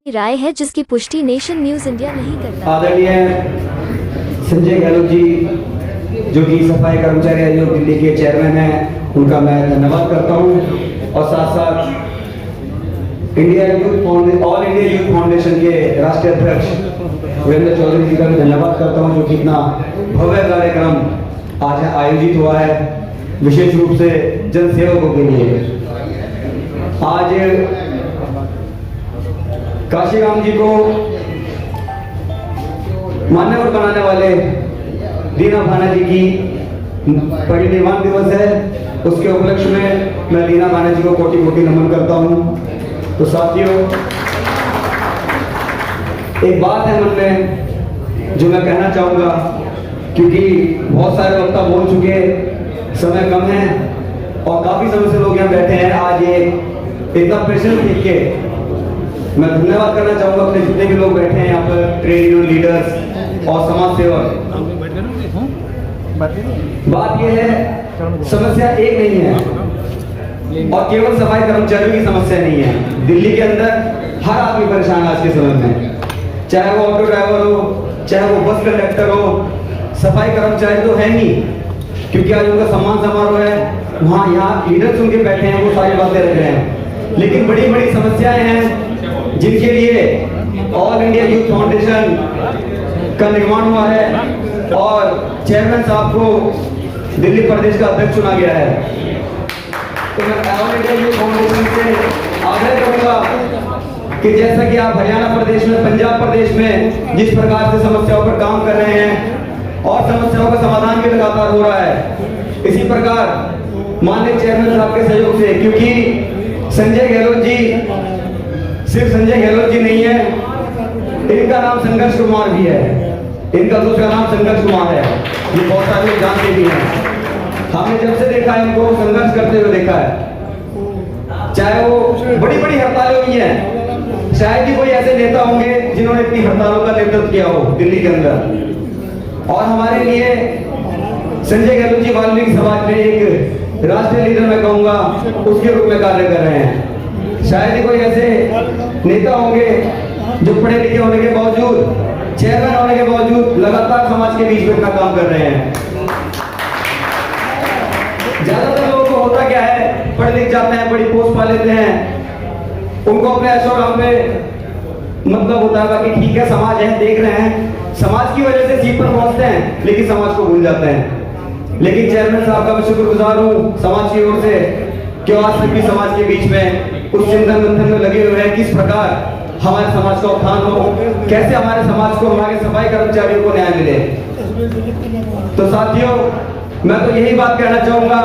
राय है जिसकी पुष्टि नेशन न्यूज इंडिया नहीं करता। आदरणीय संजय गहलोत जी जो कि सफाई कर्मचारी आयोग दिल्ली के चेयरमैन हैं, उनका मैं धन्यवाद करता हूं और साथ साथ ऑल इंडिया यूथ फाउंडेशन के राष्ट्रीय अध्यक्ष वीरेंद्र चौधरी जी का भी धन्यवाद करता हूं जो कि इतना भव्य कार्यक्रम आज आयोजित हुआ है विशेष रूप से जन सेवकों के लिए। आज काशीराम जी को मान्यवर बनाने वाले दीना भाना जी की परिनिर्वाण दिवस है, उसके उपलक्ष्य में मैं दीना भाना जी को कोटि कोटि नमन करता हूं। तो साथियों, एक बात है मन में जो मैं कहना चाहूंगा, क्योंकि बहुत सारे वक्ता बोल चुके, समय कम है और काफी समय से लोग यहाँ बैठे हैं। आज ये एकदम पेशेंट देख के मैं धन्यवाद करना चाहूंगा अपने जितने भी लोग बैठे हैं यहाँ पर, ट्रेड यूनियन लीडर्स और समाज सेवक। बात यह है, समस्या एक नहीं है और केवल सफाई कर्मचारियों की समस्या नहीं है। दिल्ली के अंदर हर आदमी परेशान है आज के समय में, चाहे वो ऑटो ड्राइवर हो, चाहे वो बस कंडक्टर हो। सफाई कर्मचारी तो है ही, क्योंकि आज उनका सम्मान समारोह है, वहाँ यहाँ लीडर्स उनके बैठे हैं, वो सारी बातें रख रहे हैं। लेकिन बड़ी बड़ी समस्याएं हैं जिनके लिए ऑल इंडिया यूथ फाउंडेशन का निर्माण हुआ है और चेयरमैन साहब को दिल्ली प्रदेश का अध्यक्ष चुना गया है। तो मैं ऑल इंडिया यूथ फाउंडेशन से आग्रह करूंगा कि जैसा कि आप हरियाणा प्रदेश में, पंजाब प्रदेश में जिस प्रकार से समस्याओं पर काम कर रहे हैं और समस्याओं का समाधान भी लगातार हो रहा है, इसी प्रकार माननीय चेयरमैन साहब के सहयोग से, क्योंकि संजय गहलोत जी सिर्फ संजय गहलोत जी नहीं है, इनका नाम संघर्ष कुमार भी है, इनका दूसरा नाम संघर्ष कुमार है। ये बहुत सारे लोग जानते भी हैं। हमने जब से देखा है इनको संघर्ष करते हुए देखा है, चाहे वो बड़ी बड़ी हड़तालें हुई हैं, शायद ही कोई ऐसे नेता होंगे जिन्होंने इतनी हड़तालों का नेतृत्व किया हो दिल्ली के अंदर। और हमारे लिए संजय गहलोत जी वाल्मीकि समाज में एक राष्ट्रीय लीडर मैं कहूंगा उसके रूप में कार्य कर रहे हैं। शायद ही कोई ऐसे नेता होंगे जो पढ़े लिखे होने के बावजूद, चेयरमैन होने के बावजूद लगातार समाज के बीच में अपना काम कर रहे हैं। ज्यादातर लोगों को होता क्या है, पढ़ लिख जाते हैं, बड़ी पोस्ट पा लेते हैं, उनको अपने ऐशोआराम पे मतलब होता है कि ठीक है समाज है, देख रहे हैं, समाज की वजह से सीट पर पहुंचते हैं लेकिन समाज को भूल जाते हैं। लेकिन चेयरमैन साहब का मैं शुक्रगुजार हूँ समाज की ओर से कि आज तक भी समाज के बीच में उस चिंतन मंथन में लगे हुए हैं किस प्रकार हमारे समाज का उत्थान हो, कैसे हमारे समाज को, हमारे सफाई कर्मचारियों को न्याय मिले। तो साथियों, मैं तो यही बात कहना चाहूंगा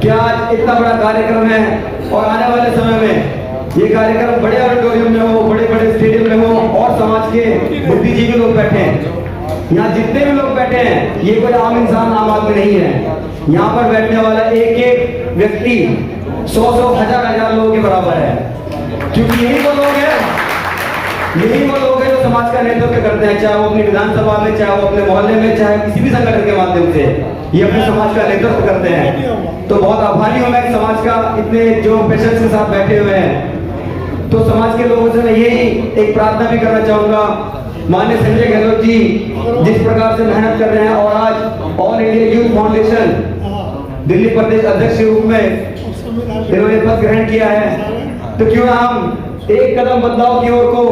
कि आज इतना बड़ा कार्यक्रम है और आने वाले समय में ये कार्यक्रम बड़े ऑडिटोरियम में हो, बड़े बड़े स्टेडियम में हो और समाज के बुद्धिजीवी लोग बैठे हैं। यहाँ जितने भी लोग बैठे हैं ये कोई आम इंसान, आम आदमी नहीं है। यहाँ पर बैठने वाला एक एक व्यक्ति 100 हजार लोगों के बराबर है, क्योंकि यही वो लोग हैं जो समाज का नेतृत्व करते हैं, चाहे वो अपनी विधानसभा में, चाहे वो अपने मोहल्ले में, चाहे किसी भी संगठन के माध्यम से ये अपने समाज का नेतृत्व करते हैं। तो बहुत आभारी हूं मैं समाज का, इतने जो पेशेंट्स के साथ बैठे हुए हैं। तो समाज के लोगों से मैं यही एक प्रार्थना भी करना चाहूंगा, माननीय संजय गहलोत जी जिस प्रकार से मेहनत कर रहे हैं और आज All India Youth Foundation Delhi प्रदेश अध्यक्ष के रूप में इन्होंने पद ग्रहण किया है, तो क्यों ना हम एक कदम बदलाव की ओर को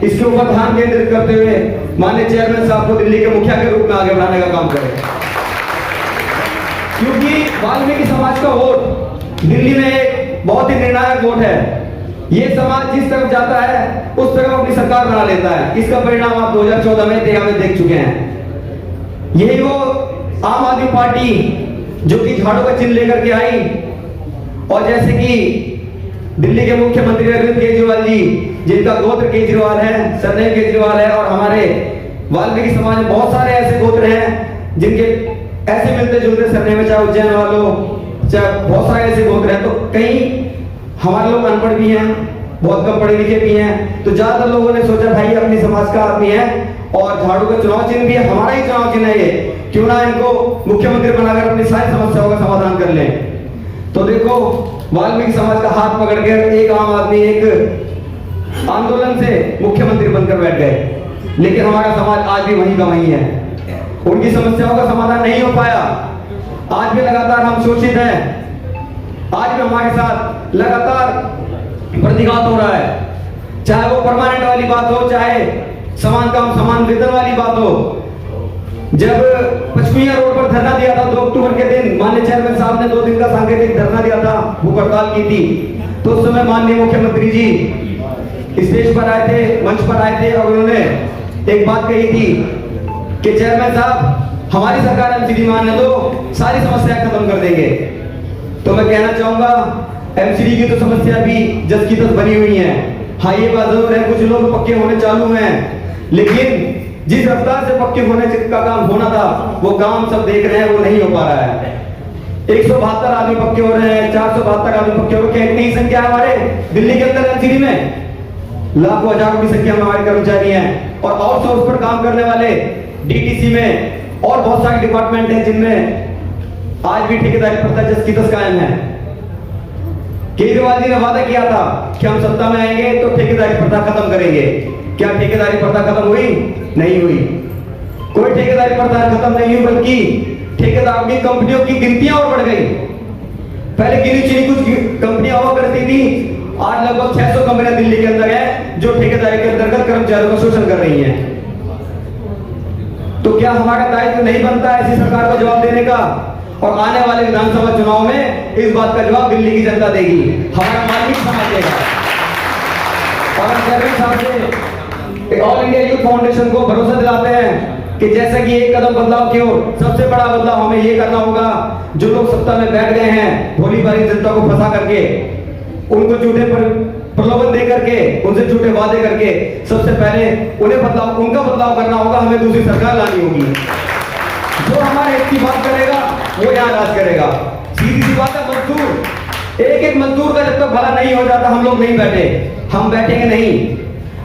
इसके ऊपर ध्यान केंद्रित करते हुए माननीय चेयरमैन साहब को दिल्ली के मुखिया के रूप में आगे बढ़ाने का काम करें। क्योंकि वाल्मीकि समाज का वोट दिल्ली में एक बहुत ही निर्णायक वोट है। ये समाज जिस तरफ जाता है उस तरफ अपनी सरकार बना लेता है। इसका परिणाम आप 2014 में 13 में देख चुके हैं। यही वो आम आदमी पार्टी जो कि झाड़ू का चिन्ह लेकर के आई और जैसे कि दिल्ली के मुख्यमंत्री अरविंद केजरीवाल जी, जिनका गोत्र केजरीवाल है, सरनेम केजरीवाल है, और हमारे वाल्मीकि समाज में बहुत सारे ऐसे गोत्र हैं जिनके ऐसे मिलते जुलते सरनेम, चाहे उज्जैन वालों, चाहे बहुत सारे ऐसे गोत्र हैं। तो कई हमारे लोग अनपढ़ भी हैं, बहुत कम पढ़े लिखे भी हैं, तो ज्यादातर लोगों ने सोचा भाई अपनी समाज का आदमी है और झाड़ू का चुनाव चिन्ह भी है, हमारा ही चुनाव चिन्ह है ये, क्यों ना इनको मुख्यमंत्री बनाकर अपनी सारी समस्याओं का समाधान कर लें। तो देखो वाल्मीकि समाज का हाथ पकड़ कर एक आम आदमी एक आंदोलन से मुख्यमंत्री बनकर बैठ गए, लेकिन हमारा समाज आज भी वहीं का वहीं है। उनकी समस्याओं का समाधान नहीं हो पाया। आज भी लगातार हम शोषित हैं, आज भी हमारे साथ लगातार प्रतिघात हो रहा है, चाहे वो परमानेंट वाली बात हो, चाहे समान काम समान वेतन वाली बात हो। जब पचमिया रोड पर धरना दिया था 2 अक्टूबर के दिन, माननीय चेयरमैन साहब ने 2 दिन का सांकेतिक धरना दिया था, भूख हड़ताल की थी, तो उस समय माननीय मुख्यमंत्री जी स्टेज पर आए थे, मंच पर आए थे और उन्होंने एक बात कही थी कि चेयरमैन साहब हमारी सरकार एमसीडी मानने दो, सारी समस्याएं खत्म कर देंगे। तो मैं कहना चाहूंगा एमसीडी की तो समस्या भी जस की तस बनी हुई है। हाँ, ये बात जरूर है, कुछ लोग पक्के होने चालू हैं, लेकिन जिस रफ्तार से पक्के होने का काम होना था वो काम सब देख रहे हैं, वो नहीं हो पा रहा है। 172 आदमी पक्के हो रहे हैं, 472 आदमी पक्के हो रहे हैं। इतनी संख्या हमारे दिल्ली के अंदर एमसीडी में लाखों हजारों की संख्या में हमारे कर्मचारी हैं, और आउटसोर्स पर काम करने वाले डीटीसी में और बहुत सारे डिपार्टमेंट हैं जिनमें आज भी ठेकेदारी प्रथा जस की तस कायम है। केजरीवाल जी ने वादा किया था कि हम सत्ता में आएंगे तो ठेकेदारी प्रथा खत्म करेंगे। क्या ठेकेदारी प्रथा खत्म हुई? नहीं हुई। कोई ठेकेदारी प्रथा खत्म नहीं हुई, बल्कि ठेकेदारों की कंपनियों की गिनतियां और बढ़ गई। पहले गिनी चुनी कुछ कंपनियां हुआ करती थी, आज लगभग 600 कंपनियां दिल्ली के अंदर है जो ठेकेदारी के अंतर्गत कर्मचारियों का शोषण कर रही हैं। तो क्या हमारा दायित्व नहीं बनता ऐसी सरकार को जवाब देने का? और आने वाले विधानसभा चुनाव में इस बात का जवाब दिल्ली की जनता देगी, हमारा वाल्मीकि समाज देगा। और हम चेयरमैन साहब से ऑल इंडिया यूथ फाउंडेशन को भरोसा दिलाते हैं कि जैसा कि एक कदम बदलाव की ओर, सबसे बड़ा बदलाव हमें ये करना होगा। जो लोग सत्ता में बैठ गए हैं भोली भाली जनता को फंसा करके, उनको झूठे प्रलोभन दे करके, उनसे झूठे वादे करके, सबसे पहले उन्हें उनका बदलाव करना होगा। हमें दूसरी सरकार लानी होगी। जो हमारे हित की बात करेगा वो यहाँ राज करेगा। सीधी सी बात है, मजदूर एक एक मजदूर का जब तक भला नहीं हो जाता हम लोग नहीं बैठे, हम बैठेंगे नहीं।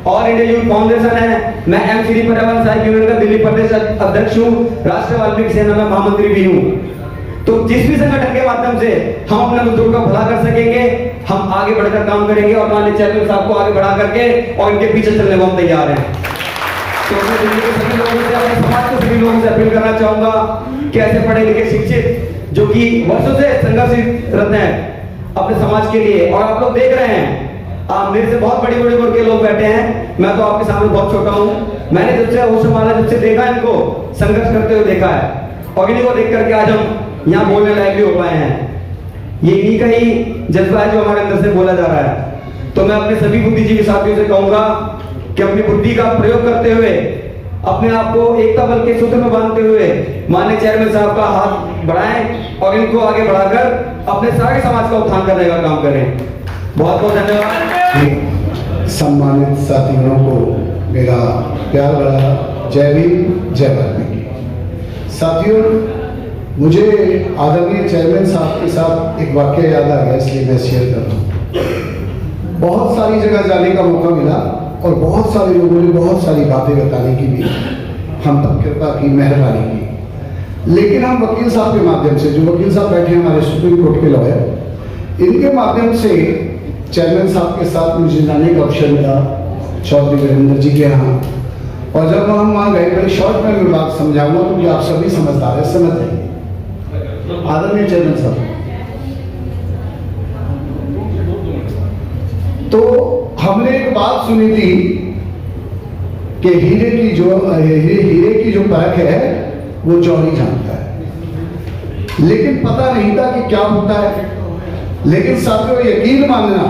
ऑल इंडिया यूथ फाउंडेशन है, मैं एमसीडी पर्यावरण सहायक यूनियन का दिल्ली प्रदेश अध्यक्ष हूँ, राष्ट्रीय वाल्मीकि सेना में महामंत्री भी हूँ। तो जिस भी संगठन के माध्यम से हम अपने मजदूर का भला कर सकेंगे, हम आगे बढ़कर काम करेंगे और माननीय चेयरमैन साहब को आगे बढ़ा करके और इनके पीछे चलने को हम तैयार हैं। तो मैं दिल्ली के सभी लोगों से, अपने समाज के सभी लोगों से अपील करना चाहूंगा कि ऐसे पढ़े लिखे शिक्षित जो कि वर्षों से संघर्षरत हैं अपने समाज के लिए, और आप लोग देख रहे हैं मेरे से बहुत बड़ी बड़ी उम्र के लोग बैठे हैं, मैं तो आपके सामने बहुत छोटा हूँ। मैंने जब से होश संभाला, जब से देखा इनको संघर्ष करते हुए देखा है, और इन्हीं को देख करके आज हम यहाँ बोलने लायक भी हो पाए हैं। ये इन्हीं का ही जज्बा है जो हमारे अंदर से बोला जा रहा है। तो मैं अपने सभी बुद्धिजीवी साथियों से कहूंगा कि अपनी बुद्धि का प्रयोग करते हुए, अपने आप को एकता बल के सूत्र में बांधते हुए माननीय चेयरमैन साहब का हाथ बढ़ाएं और इनको आगे बढ़ाकर अपने सारे समाज का उत्थान करने का काम करें। बहुत बहुत धन्यवाद। सम्मानित साथियों को मेरा प्यार भरा जय भीम, जय वाल्मीकि। साथियों, मुझे आदरणीय चेयरमैन साहब के साथ एक वाक्य याद आ गया, इसलिए मैं शेयर कर रहा हूँ। बहुत सारी जगह जाने का मौका मिला और बहुत सारे लोगों ने बहुत सारी बातें बताने की भी हम तक कृपा की, मेहरबानी की, लेकिन हम वकील साहब के माध्यम से, जो वकील साहब बैठे हैं हमारे सुप्रीम कोर्ट के लॉयर, इनके माध्यम से चेयरमैन साहब के साथ मुझे जाने का अवसर मिला चौधरी वीरेंद्र जी के यहाँ। और जब हम वहाँ गए, बड़े शॉर्ट में मैं बात समझाऊंगा क्योंकि आप सभी समझदार हैं, समझ जाएंगे। आदरणीय चेयरमैन साहब, तो हमने एक बात सुनी थी कि हीरे की जो परख है वो जौहरी जानता है, लेकिन पता नहीं था कि क्या होता है। लेकिन साथियों, यकीन मानना,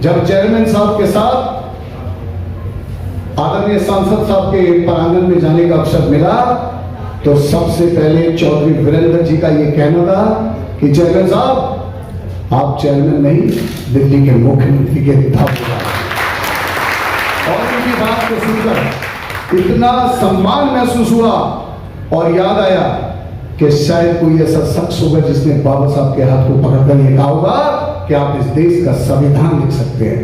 जब चेयरमैन साहब के साथ आदरणीय सांसद साहब के प्रांगण में जाने का अवसर मिला, तो सबसे पहले चौधरी वीरेंद्र जी का ये कहना था कि चेयरमैन साहब, आप चेयरमैन नहीं, दिल्ली के मुख्यमंत्री के धावेदार। और उनकी बात को सुनकर इतना सम्मान महसूस हुआ और याद आया कि शायद कोई ऐसा शख्स होगा जिसने बाबा साहब के हाथ को पकड़कर ये कहा होगा कि आप इस देश का संविधान लिख सकते हैं।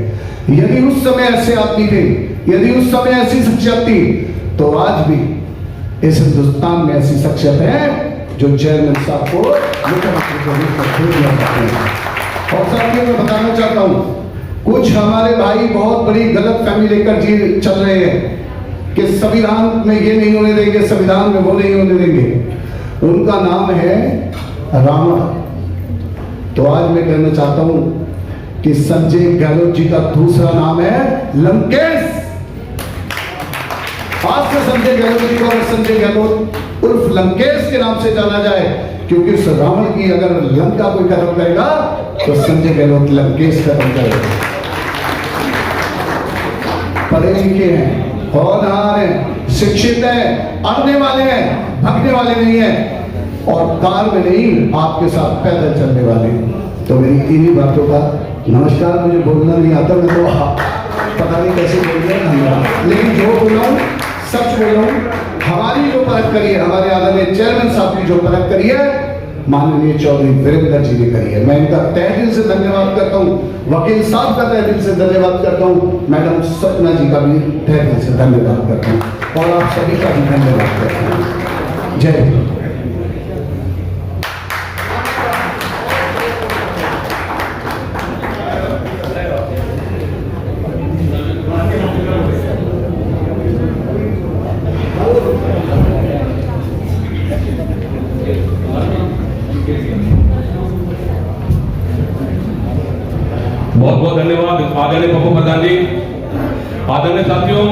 यदि उस समय ऐसे आदमी थे, यदि उस समय ऐसी शख्सियत थी, तो आज भी इस हिंदुस्तान में ऐसी शख्सियत है जो चेयरमैन साहब को मुख्यमंत्री को लिखकर भेज सकते हैं। और साथियों मैं बताना चाहता हूं, कुछ हमारे भाई बहुत बड़ी गलत फहमी लेकर जी चल रहे हैं कि संविधान में ये नहीं होने देंगे, संविधान में वो नहीं होने देंगे। उनका नाम है रावण। तो आज मैं कहना चाहता हूं कि संजय गहलोत जी का दूसरा नाम है लंकेश। आज से संजय गहलोत जी को अगर संजय गहलोत उर्फ लंकेश के नाम से जाना जाए, क्योंकि उस रावण की अगर लंका कोई खत्म करेगा तो संजय गहलोत लंकेश खत्म करेगा। पढ़े लिखे हैं, होनहार हैं, शिक्षित हैं, अड़ने वाले हैं, भगने वाले नहीं हैं, और कार में नहीं आपके साथ पैदल चलने वाले हैं। तो मेरी इन्हीं बातों का नमस्कार। मुझे बोलना नहीं आता, मैं तो पता नहीं कैसे बोल रहे हैं, लेकिन जो बोला हूं सच बोला हूं। हमारी जो परख करी है, हमारे आदरणीय चेयरमैन साहब की जो परख करी है, माननीय चौधरी वीरेंद्र जी ने करी है। मैं इनका तहे दिल से धन्यवाद करता हूं, वकील साहब का तहे दिल से धन्यवाद करता हूं, मैडम सपना जी का भी तहे दिल से धन्यवाद करता हूं, और आप सभी का भी धन्यवाद करता हूं। जय हिंद। बहुत बहुत धन्यवाद आदरणीय पप्पू प्रधान जी। आदरणीय साथियों,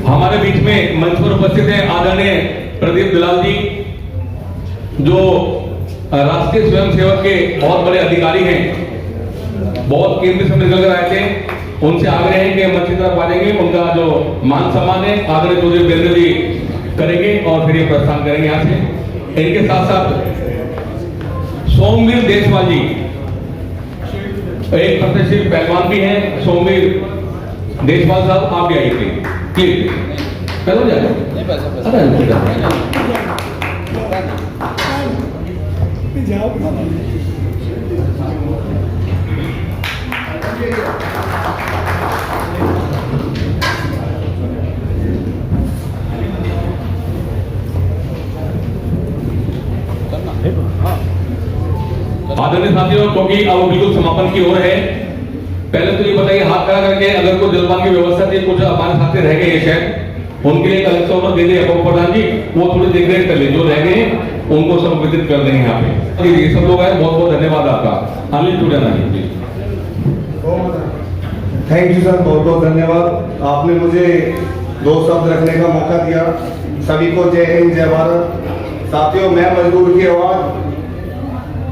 हमारे बीच में मंच पर उपस्थित है आदरणीय प्रदीप दुलाल जी, जो राष्ट्रीय स्वयंसेवक के बहुत बड़े अधिकारी हैं, बहुत कीमती समय निकल कर आए थे। उनसे आग्रह है कि मंच की तरफ आ जाएंगे, उनका जो मान सम्मान है आदरणीय चौधरी वीरेंद्र जी करेंगे और फिर ये प्रस्थान करेंगे यहाँ से। इनके साथ साथ सोमवीर देशवाल जी एक प्रतिष्ठित पहलवान भी हैं। सोमवीर देशवाल साहब, आप भी आइए प्लीज। करो जाए आदरणीय साथियों, क्योंकि अब बिल्कुल समापन की ओर है, पहले तो ये बताइए हाथ खड़ा करके अगर कोई जलपान की व्यवस्था थी, कुछ हमारे साथी रह गए शायद, उनके लिए अलग से ऑर्डर दे दे प्रधान जी, वो थोड़ी देख रेख कर ले, जो रह गए उनको सब वितरित कर देंगे यहाँ पे। ये सब लोग आए, बहुत बहुत धन्यवाद आपका। अनिल टूडा जी, थैंक यू सर, बहुत बहुत धन्यवाद। आपने मुझे 2 शब्द रखने का मौका दिया। सभी को जय हिंद, जय भारत। साथियों, मैं मजदूर की आवाज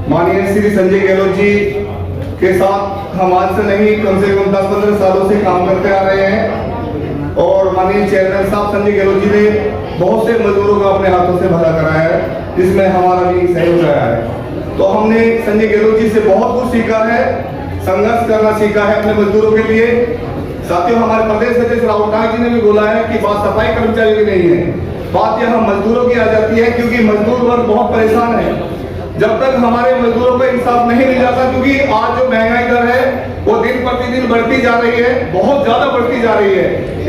माननीय श्री संजय गहलोत जी के साथ हम आज से नहीं, कम से कम 10-15 सालों से काम करते आ रहे हैं, और माननीय चेयरमैन साहब संजय गहलोत जी ने बहुत से मजदूरों का अपने हाथों से भला कराया है, जिसमें हमारा भी सहयोग रहा है। तो हमने संजय गहलोत जी से बहुत कुछ सीखा है, संघर्ष करना सीखा है अपने मजदूरों के लिए। साथियों, हमारे प्रदेश अध्यक्ष राहुल गांधी जी ने भी बोला है कि बात सफाई कर्मचारियों की नहीं है, बात यहाँ मजदूरों की आ जाती है, क्योंकि मजदूर वर्ग बहुत परेशान है। जब तक हमारे मजदूरों को इंसाफ नहीं मिल जाता, क्योंकि आज जो महंगाई दर है वो दिन प्रतिदिन बढ़ती जा रही है, बहुत ज्यादा बढ़ती जा रही है।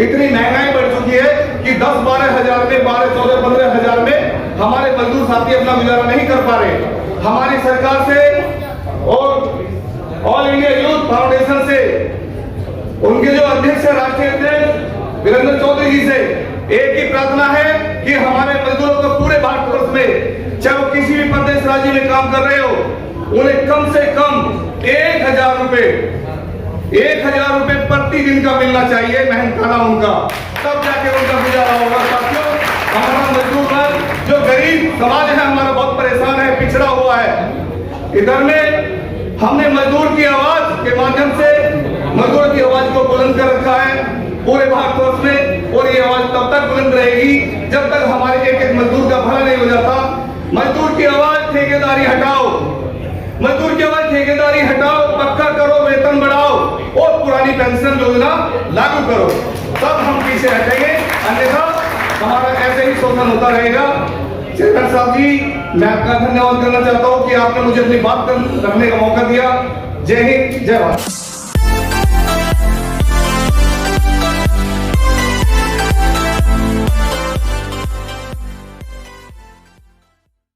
इतनी महंगाई बढ़ चुकी है कि 10-12 हजार में, 12-14-15 हजार में हमारे मजदूर साथी अपना गुजारा नहीं कर पा रहे। हमारी सरकार से और ऑल इंडिया यूथ फाउंडेशन से, उनके जो अध्यक्ष है राष्ट्रीय अध्यक्ष वीरेंद्र चौधरी जी से एक ही प्रार्थना है कि हमारे मजदूरों को पूरे भारतवर्ष में, चाहे वो किसी भी प्रदेश राज्य में काम कर रहे हो, उन्हें कम से कम 1000 रुपए प्रति दिन का मिलना चाहिए, मेहनताना उनका, तब जाके उनका गुजारा होगा। साथियों, हमारा मजदूर वर्ग जो गरीब समाज है हमारा बहुत परेशान है, पिछड़ा हुआ है। इधर में हमने मजदूर की आवाज के माध्यम से मजदूर की आवाज को बुलंद कर रखा है पूरे भारतवर्ष में, और ये आवाज तब तक बुलंद रहेगी जब तक हमारे एक मजदूर का भला नहीं हो जाता। मजदूर की आवाज ठेकेदारी हटाओ, मजदूर की आवाज ठेकेदारी हटाओ, पक्का करो, वेतन बढ़ाओ और पुरानी पेंशन योजना लागू करो, तब हम पीछे हटेंगे, अन्यथा हमारा ऐसे ही शोषण होता रहेगा। चेयरमैन साहब जी, मैं आपका धन्यवाद करना चाहता हूँ कि आपने मुझे अपनी बात रखने का मौका दिया। जय हिंद, जय भारत।